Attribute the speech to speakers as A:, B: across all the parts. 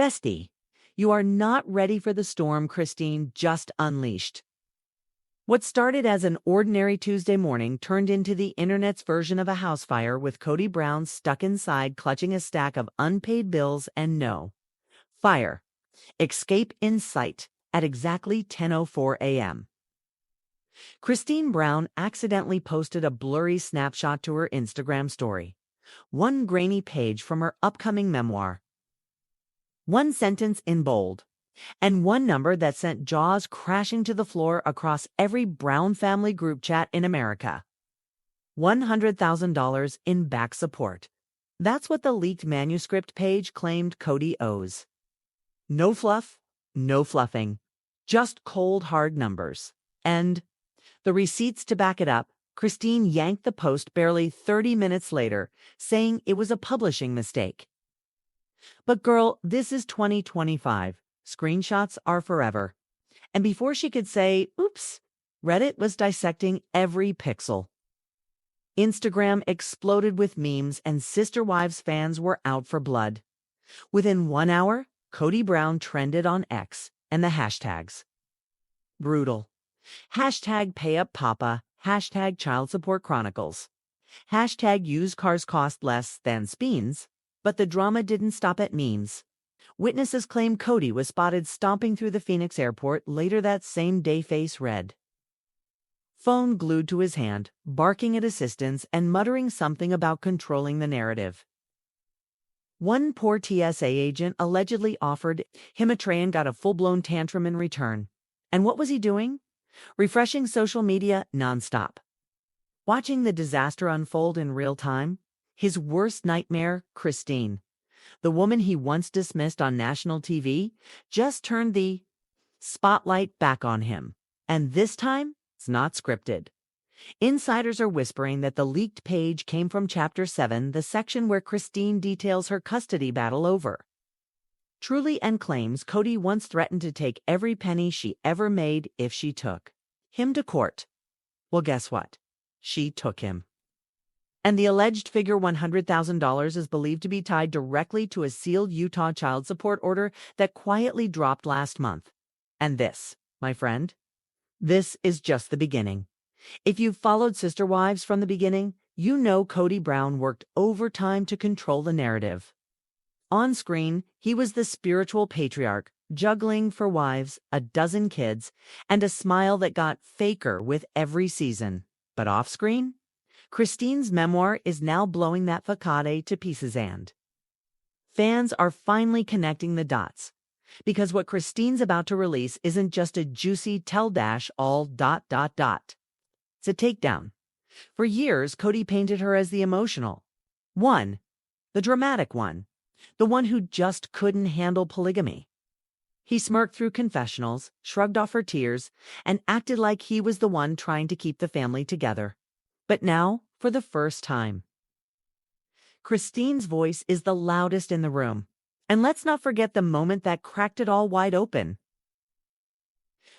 A: Bestie, you are not ready for the storm Christine just unleashed. What started as an ordinary Tuesday morning turned into the internet's version of a house fire with Cody Brown stuck inside clutching a stack of unpaid bills and no fire escape in sight at exactly 10:04 a.m. Christine Brown accidentally posted a blurry snapshot to her Instagram story, one grainy page from her upcoming memoir. One sentence in bold, and one number that sent jaws crashing to the floor across every Brown family group chat in America. $100,000 in back support. That's what the leaked manuscript page claimed Cody owes. No fluff, no fluffing, just cold hard numbers. And the receipts to back it up. Christine yanked the post barely 30 minutes later, saying it was a publishing mistake. But girl, this is 2025. Screenshots are forever. And before she could say, oops, Reddit was dissecting every pixel. Instagram exploded with memes and Sister Wives fans were out for blood. Within 1 hour, Cody Brown trended on X and the hashtags. Brutal. Hashtag #PayUpPapa. Hashtag Child Support Chronicles. Hashtag used cars cost less than speens. But the drama didn't stop at memes. Witnesses claim Cody was spotted stomping through the Phoenix airport later that same day. Face red, phone glued to his hand, barking at assistants and muttering something about controlling the narrative. One poor TSA agent allegedly offered him a tray and got a full-blown tantrum in return. And what was he doing? Refreshing social media nonstop. Watching the disaster unfold in real time. His worst nightmare, Christine, the woman he once dismissed on national TV, just turned the spotlight back on him. And this time, it's not scripted. Insiders are whispering that the leaked page came from Chapter 7, the section where Christine details her custody battle over Truly and claims Cody once threatened to take every penny she ever made if she took him to court. Well, guess what? She took him. And the alleged figure $100,000 is believed to be tied directly to a sealed Utah child support order that quietly dropped last month. And this, my friend, this is just the beginning. If you've followed Sister Wives from the beginning, you know Cody Brown worked overtime to control the narrative. On screen, he was the spiritual patriarch, juggling for wives, a dozen kids, and a smile that got faker with every season. But off screen, Christine's memoir is now blowing that facade to pieces and fans are finally connecting the dots. Because what Christine's about to release isn't just a juicy tell-all ... It's a takedown. For years, Cody painted her as the emotional one, the dramatic one, the one who just couldn't handle polygamy. He smirked through confessionals, shrugged off her tears, and acted like he was the one trying to keep the family together. But now, for the first time, Christine's voice is the loudest in the room. And let's not forget the moment that cracked it all wide open.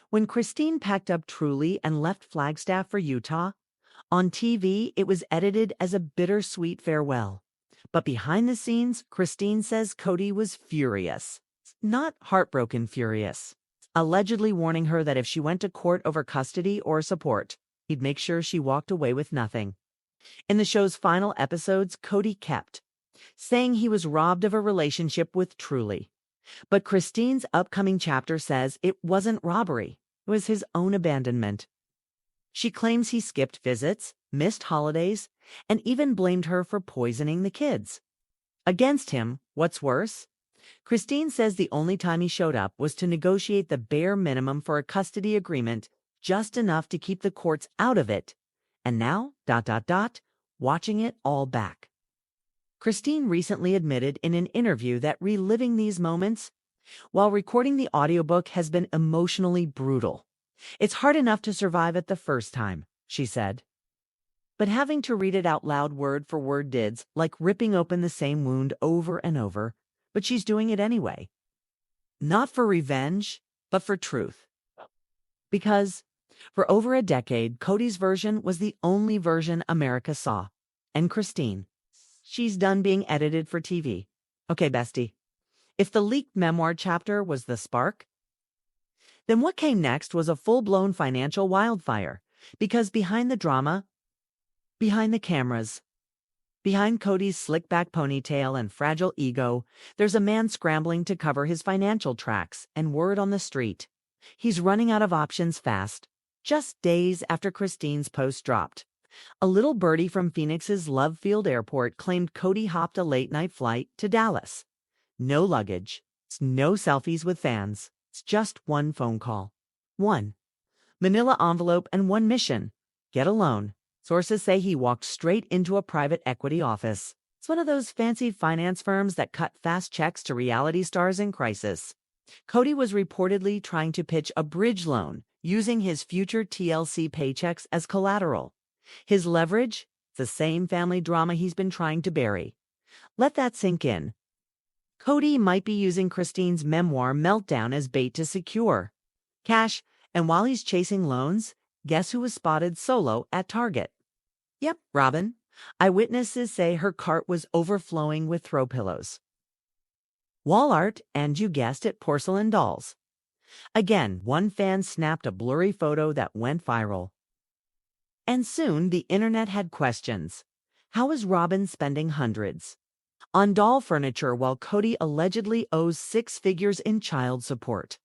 A: When Christine packed up Truly and left Flagstaff for Utah, on TV it was edited as a bittersweet farewell. But behind the scenes, Christine says Cody was furious. Not heartbroken furious. Allegedly warning her that if she went to court over custody or support, he'd make sure she walked away with nothing. In the show's final episodes, Cody kept saying he was robbed of a relationship with Truly. But Christine's upcoming chapter says it wasn't robbery, it was his own abandonment. She claims he skipped visits, missed holidays, and even blamed her for poisoning the kids. Against him, what's worse? Christine says the only time he showed up was to negotiate the bare minimum for a custody agreement, just enough to keep the courts out of it. And now, watching it all back. Christine recently admitted in an interview that reliving these moments while recording the audiobook has been emotionally brutal. It's hard enough to survive it the first time, she said. But having to read it out loud word for word did's like ripping open the same wound over and over, but she's doing it anyway. Not for revenge, but for truth. Because for over a decade, Cody's version was the only version America saw. And Christine, she's done being edited for TV. Okay, bestie. If the leaked memoir chapter was the spark, then what came next was a full-blown financial wildfire. Because behind the drama, behind the cameras, behind Cody's slick-back ponytail and fragile ego, there's a man scrambling to cover his financial tracks, and word on the street. He's running out of options fast. Just days after Christine's post dropped, a little birdie from Phoenix's Love Field Airport claimed Cody hopped a late-night flight to Dallas. No luggage, no selfies with fans. It's just one phone call. One manila envelope and one mission: get a loan. Sources say he walked straight into a private equity office. It's one of those fancy finance firms that cut fast checks to reality stars in crisis. Cody was reportedly trying to pitch a bridge loan using his future TLC paychecks as collateral. His leverage? The same family drama he's been trying to bury. Let that sink in. Cody might be using Christine's memoir meltdown as bait to secure cash, and while he's chasing loans, guess who was spotted solo at Target? Yep, Robin. Eyewitnesses say her cart was overflowing with throw pillows, wall art, and you guessed it, porcelain dolls. Again, one fan snapped a blurry photo that went viral. And soon the internet had questions. How is Robin spending hundreds on doll furniture while Cody allegedly owes 6 figures in child support?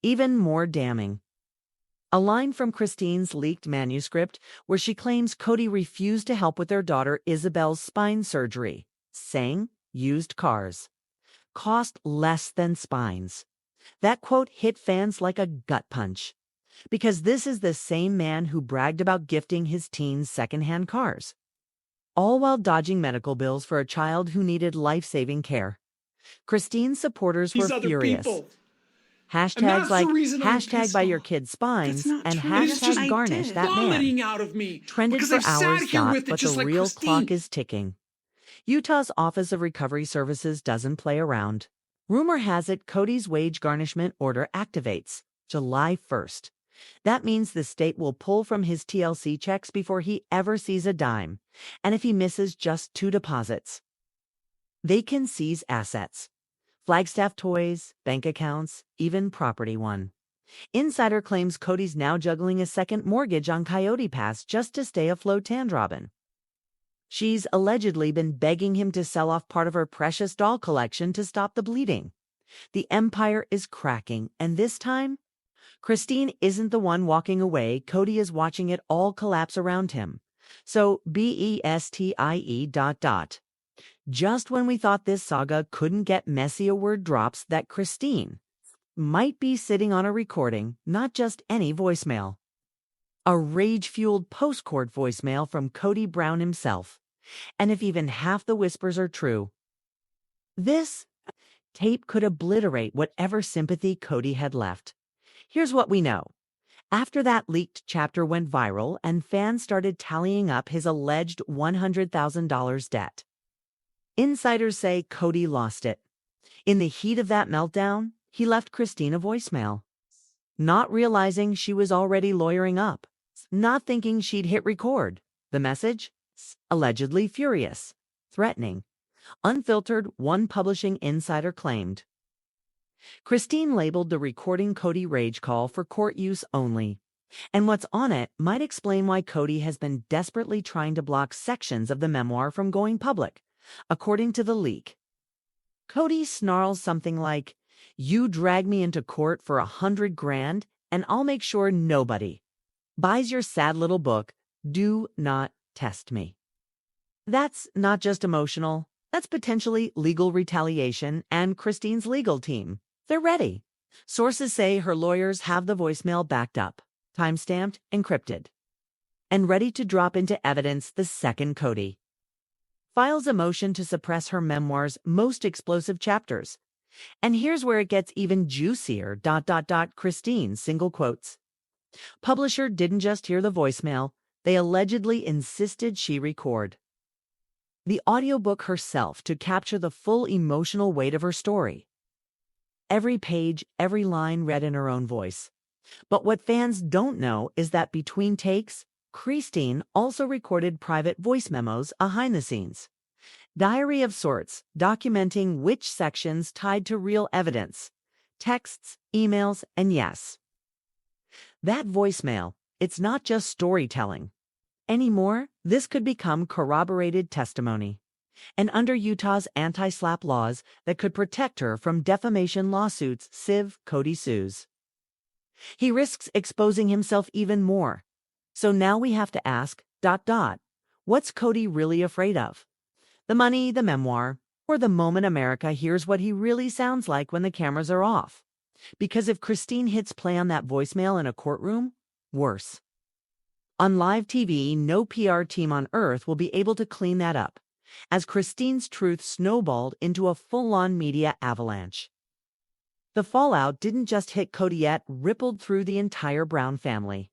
A: Even more damning, a line from Christine's leaked manuscript where she claims Cody refused to help with their daughter Isabel's spine surgery, saying used cars cost less than spines. That quote hit fans like a gut punch, because this is the same man who bragged about gifting his teens secondhand cars, all while dodging medical bills for a child who needed life-saving care. Christine's supporters were furious. Hashtags like hashtag buy your kid's spines and hashtag garnish that man
B: out of me
A: trended for hours, but the real clock is ticking. Utah's Office of Recovery Services doesn't play around. Rumor has it Cody's wage garnishment order activates July 1st. That means the state will pull from his TLC checks before he ever sees a dime. And if he misses just 2 deposits, they can seize assets: Flagstaff toys, bank accounts, even property. One insider claims Cody's now juggling a second mortgage on Coyote Pass just to stay afloat. Robin, she's allegedly been begging him to sell off part of her precious doll collection to stop the bleeding. The empire is cracking, and this time, Christine isn't the one walking away. Cody is watching it all collapse around him. So BESTIE ... Just when we thought this saga couldn't get messy, a word drops that Christine might be sitting on a recording, not just any voicemail. A rage-fueled post-court voicemail from Cody Brown himself. And if even half the whispers are true, this tape could obliterate whatever sympathy Cody had left. Here's what we know. After that leaked chapter went viral and fans started tallying up his alleged $100,000 debt, insiders say Cody lost it. In the heat of that meltdown, he left Christine a voicemail, not realizing she was already lawyering up, not thinking she'd hit record. The message? Allegedly furious, threatening, unfiltered, one publishing insider claimed. Christine labeled the recording Cody rage call for court use only. And what's on it might explain why Cody has been desperately trying to block sections of the memoir from going public. According to the leak, Cody snarls something like, "You drag me into court for $100,000 and I'll make sure nobody buys your sad little book. Do not test me." That's not just emotional, that's potentially legal retaliation, and Christine's legal team, they're ready. Sources say her lawyers have the voicemail backed up, time-stamped, encrypted, and ready to drop into evidence the second Cody files a motion to suppress her memoir's most explosive chapters. And here's where it gets even juicier. Christine, single quotes. Publisher didn't just hear the voicemail, they allegedly insisted she record the audiobook herself to capture the full emotional weight of her story. Every page, every line read in her own voice. But what fans don't know is that between takes, Christine also recorded private voice memos behind the scenes. Diary of sorts, documenting which sections tied to real evidence, texts, emails, and yes, that voicemail, it's not just storytelling. Anymore, this could become corroborated testimony. And under Utah's anti-slap laws that could protect her from defamation lawsuits, Cody sues. He risks exposing himself even more. So now we have to ask, what's Cody really afraid of? The money, the memoir, or the moment America hears what he really sounds like when the cameras are off? Because if Christine hits play on that voicemail in a courtroom, worse. On live TV, no PR team on earth will be able to clean that up, as Christine's truth snowballed into a full-on media avalanche. The fallout didn't just hit Cody yet, rippled through the entire Brown family.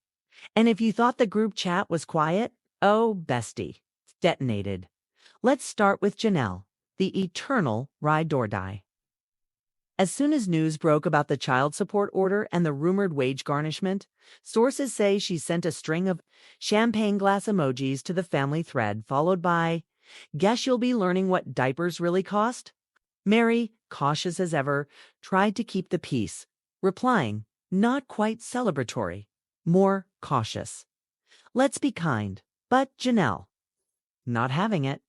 A: And if you thought the group chat was quiet, oh, bestie, it's detonated. Let's start with Janelle, the eternal ride or die. As soon as news broke about the child support order and the rumored wage garnishment, sources say she sent a string of champagne glass emojis to the family thread, followed by, "Guess you'll be learning what diapers really cost?" Mary, cautious as ever, tried to keep the peace, replying, not quite celebratory, more cautious. "Let's be kind." But Janelle, not having it.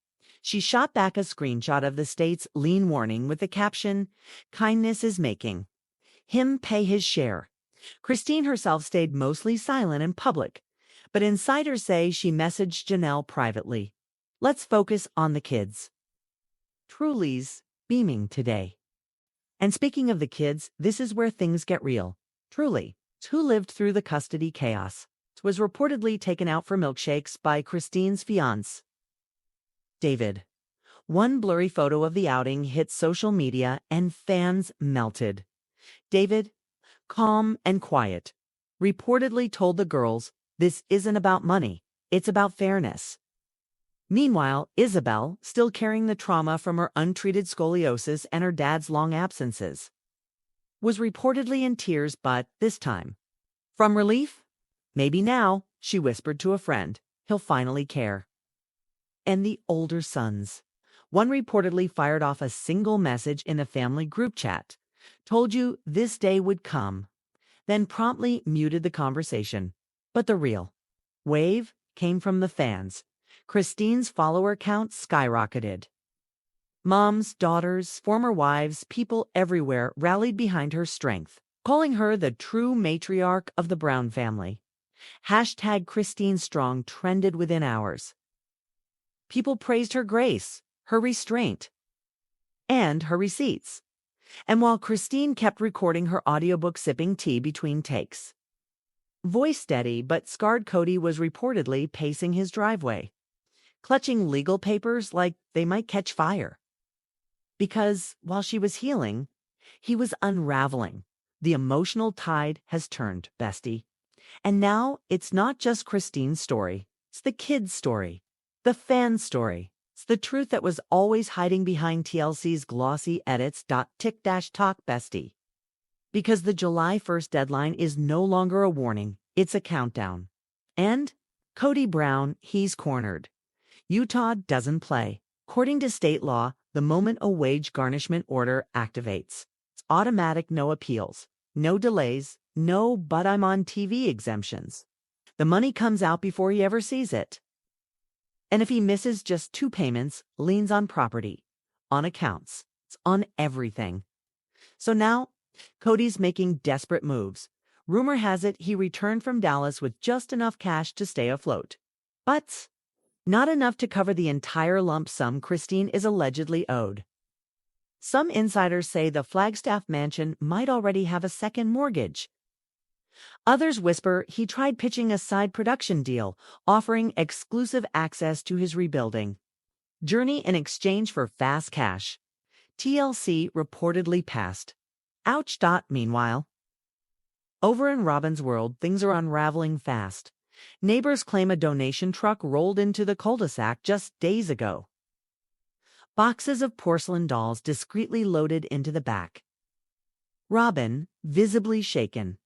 A: She shot back a screenshot of the state's lien warning with the caption, "Kindness is making him pay his share." Christine herself stayed mostly silent in public, but insiders say she messaged Janelle privately. "Let's focus on the kids." Truly's beaming today. And speaking of the kids, this is where things get real. Truly, who lived through the custody chaos, was reportedly taken out for milkshakes by Christine's fiancé, David. One blurry photo of the outing hit social media and fans melted. David, calm and quiet, reportedly told the girls, "This isn't about money, it's about fairness." Meanwhile, Isabel, still carrying the trauma from her untreated scoliosis and her dad's long absences, was reportedly in tears, but this time, from relief? "Maybe now," she whispered to a friend, "he'll finally care." And the older sons. One reportedly fired off a single message in the family group chat, "Told you this day would come," then promptly muted the conversation. But the real wave came from the fans. Christine's follower count skyrocketed. Moms, daughters, former wives, people everywhere rallied behind her strength, calling her the true matriarch of the Brown family. Hashtag Christine Strong trended within hours. People praised her grace, her restraint, and her receipts. And while Christine kept recording her audiobook sipping tea between takes, voice steady but scarred, Cody was reportedly pacing his driveway, clutching legal papers like they might catch fire. Because while she was healing, he was unraveling. The emotional tide has turned, bestie. And now it's not just Christine's story, it's the kid's story. The fan story. It's the truth that was always hiding behind TLC's glossy edits. Tick-talk, bestie. Because the July 1st deadline is no longer a warning, it's a countdown. And Cody Brown, he's cornered. Utah doesn't play. According to state law, the moment a wage garnishment order activates, it's automatic, no appeals, no delays, no "but I'm on TV" exemptions. The money comes out before he ever sees it. And if he misses just 2 payments, liens on property, on accounts, it's on everything. So now, Cody's making desperate moves. Rumor has it he returned from Dallas with just enough cash to stay afloat. But not enough to cover the entire lump sum Christine is allegedly owed. Some insiders say the Flagstaff mansion might already have a second mortgage. Others whisper he tried pitching a side production deal, offering exclusive access to his rebuilding journey in exchange for fast cash. TLC reportedly passed. Ouch. Meanwhile, over in Robin's world, things are unraveling fast. Neighbors claim a donation truck rolled into the cul-de-sac just days ago. Boxes of porcelain dolls discreetly loaded into the back. Robin, visibly shaken,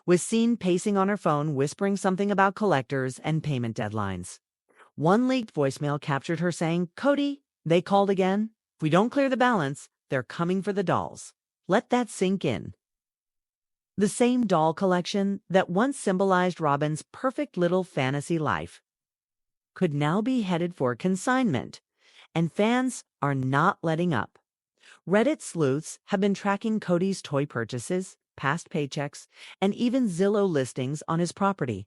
A: was seen pacing on her phone, whispering something about collectors and payment deadlines. One leaked voicemail captured her saying, "Cody, They called again. If we don't clear the balance, they're coming for the dolls. Let that sink in. The same doll collection that once symbolized Robin's perfect little fantasy life could now be headed for consignment, and fans are not letting up. Reddit sleuths have been tracking Kody's toy purchases, past paychecks, and even Zillow listings on his property.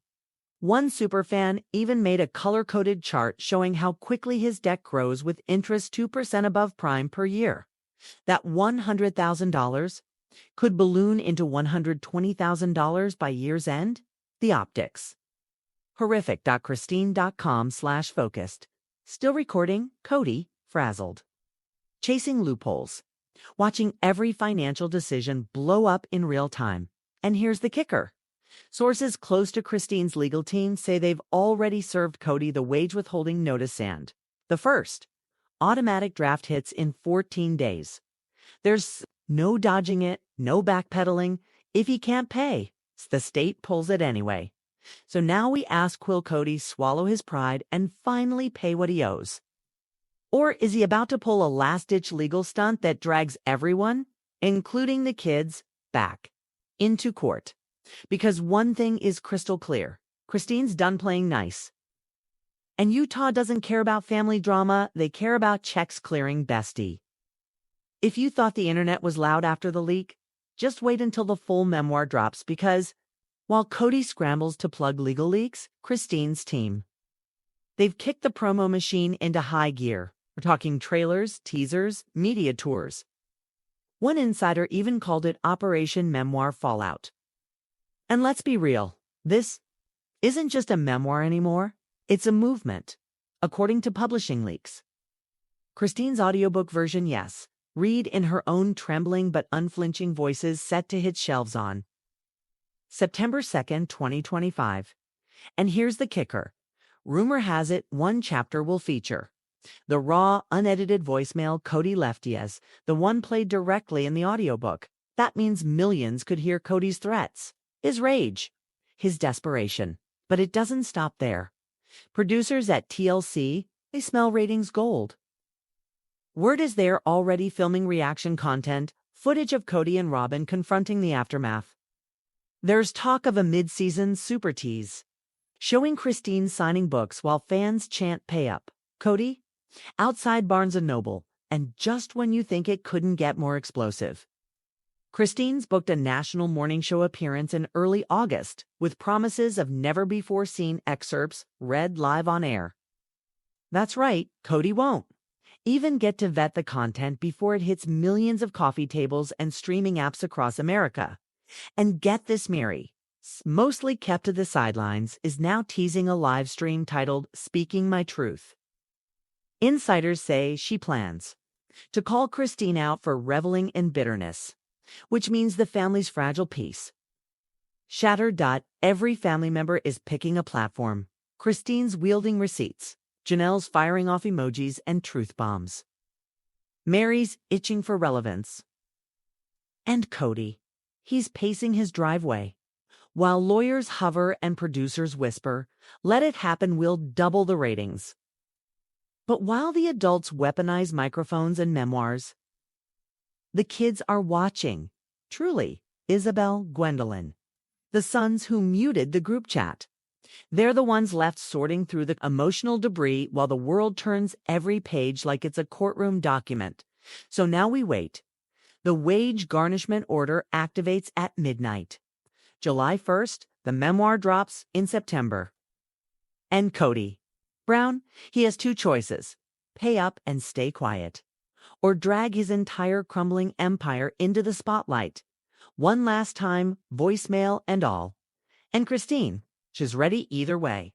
A: One superfan even made a color-coded chart showing how quickly his debt grows with interest 2% above prime per year. That $100,000 could balloon into $120,000 by year's end? The optics. Horrific.christine.com/focused. Still recording, Kody, frazzled. Chasing loopholes. Watching every financial decision blow up in real time. And here's the kicker. Sources close to Christine's legal team say they've already served Kody the wage withholding notice and the first automatic draft hits in 14 days. There's no dodging it, no backpedaling. If he can't pay, the state pulls it anyway. So now we ask, will Kody swallow his pride and finally pay what he owes? Or is he about to pull a last-ditch legal stunt that drags everyone, including the kids, back into court? Because one thing is crystal clear. Christine's done playing nice. And Utah doesn't care about family drama, they care about checks clearing, bestie. If you thought the internet was loud after the leak, just wait until the full memoir drops, because while Kody scrambles to plug legal leaks, Christine's team, they've kicked the promo machine into high gear. We're talking trailers, teasers, media tours. One insider even called it Operation Memoir Fallout. And let's be real, this isn't just a memoir anymore, it's a movement, according to publishing leaks. Christine's audiobook version, yes, read in her own trembling but unflinching voices, set to hit shelves on September 2nd, 2025. And here's the kicker. Rumor has it one chapter will feature the raw, unedited voicemail Kody left Yes, the one played directly in the audiobook. That means millions could hear Kody's threats, his rage, his desperation. But it doesn't stop there. Producers at TLC, they smell ratings gold. Word is they're already filming reaction content, footage of Kody and Robin confronting the aftermath. There's talk of a mid-season super tease, showing Christine signing books while fans chant pay up. Kody? Outside Barnes & Noble, and just when you think it couldn't get more explosive. Christine's booked a national morning show appearance in early August, with promises of never-before-seen excerpts read live on air. That's right, Kody won't even get to vet the content before it hits millions of coffee tables and streaming apps across America. And get this, Mary, mostly kept to the sidelines, is now teasing a live stream titled Speaking My Truth. Insiders say she plans to call Christine out for reveling in bitterness, which means the family's fragile peace shattered. Every family member is picking a platform. Christine's wielding receipts, Janelle's firing off emojis and truth bombs. Mary's itching for relevance. And Kody, he's pacing his driveway. While lawyers hover and producers whisper, let it happen, we'll double the ratings. But while the adults weaponize microphones and memoirs, the kids are watching. Truly, Isabel, Gwendolyn, the sons who muted the group chat. They're the ones left sorting through the emotional debris while the world turns every page like it's a courtroom document. So now we wait. The wage garnishment order activates at midnight. July 1st, the memoir drops in September. And Kody Brown, he has two choices: pay up and stay quiet, or drag his entire crumbling empire into the spotlight. One last time, voicemail and all. And Christine, she's ready either way.